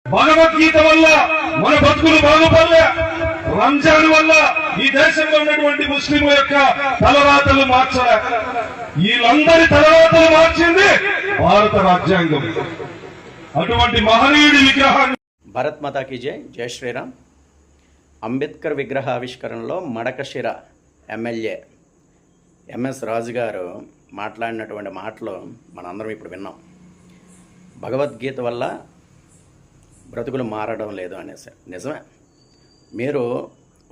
భగవద్గీత వల్ల మన బతుకులు బాగుపడలే. రంజాన్ వల్ల ఈ దేశంలో ఉన్నటువంటి ముస్లింల యొక్క తలరాతలు మార్చలే. వీళ్ళందరి తలరాతలు మార్చింది భారత రాజ్యాంగం. అటువంటి మహనీయుడి విగ్రహాన్ని భారత్ మాతాకి జై. జై శ్రీరామ్. అంబేద్కర్ విగ్రహ ఆవిష్కరణలో మడకశిర ఎమ్మెల్యే ఎంఎస్ రాజు గారు మాట్లాడినటువంటి మాటలు మనందరం ఇప్పుడు విన్నాం. భగవద్గీత వల్ల బ్రతుకులు మారడం లేదు అనేసి. నిజమే. మీరు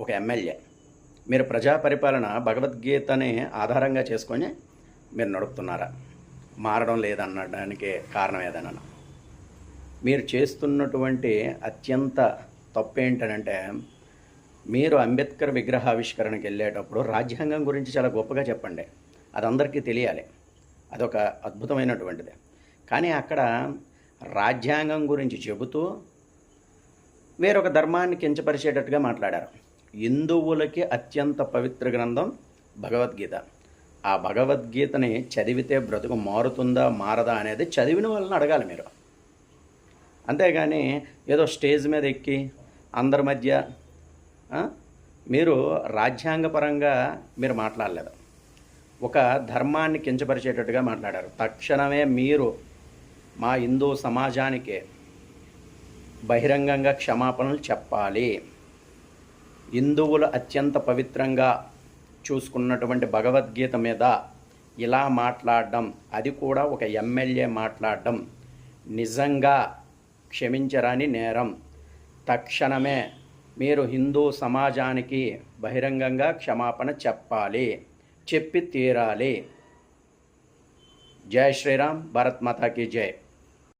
ఒక ఎమ్మెల్యే, మీరు ప్రజా పరిపాలన భగవద్గీతని ఆధారంగా చేసుకొని మీరు నడుపుతున్నారా? మారడం లేదనడానికి కారణం ఏదైనా? మీరు చేస్తున్నటువంటి అత్యంత తప్పు ఏంటనంటే, మీరు అంబేద్కర్ విగ్రహావిష్కరణకి వెళ్ళేటప్పుడు రాజ్యాంగం గురించి చాలా గొప్పగా చెప్పండి, అది అందరికీ తెలియాలి, అదొక అద్భుతమైనటువంటిది. కానీ అక్కడ రాజ్యాంగం గురించి చెబుతూ వేరొక ధర్మాన్ని కించపరిచేటట్టుగా మాట్లాడారు. హిందువులకి అత్యంత పవిత్ర గ్రంథం భగవద్గీత. ఆ భగవద్గీతని చదివితే బ్రతుకు మారుతుందా మారదా అనేది చదివిన వాళ్ళని అడగాలి మీరు. అంతేగాని ఏదో స్టేజ్ మీద ఎక్కి అందరి మధ్య మీరు రాజ్యాంగపరంగా మీరు మాట్లాడలేదు, ఒక ధర్మాన్ని కించపరిచేటట్టుగా మాట్లాడారు. తక్షణమే మీరు మా హిందూ సమాజానికి బహిరంగంగా క్షమాపణలు చెప్పాలి. హిందువులు అత్యంత పవిత్రంగా చూసుకున్నటువంటి భగవద్గీత మీద ఇలా మాట్లాడడం, అది కూడా ఒక ఎమ్మెల్యే మాట్లాడడం నిజంగా క్షమించరాని నేరం. తక్షణమే మీరు హిందూ సమాజానికి బహిరంగంగా క్షమాపణ చెప్పాలి, చెప్పి తీరాలి. జై శ్రీరామ్. భారత్ మాతాకి జై.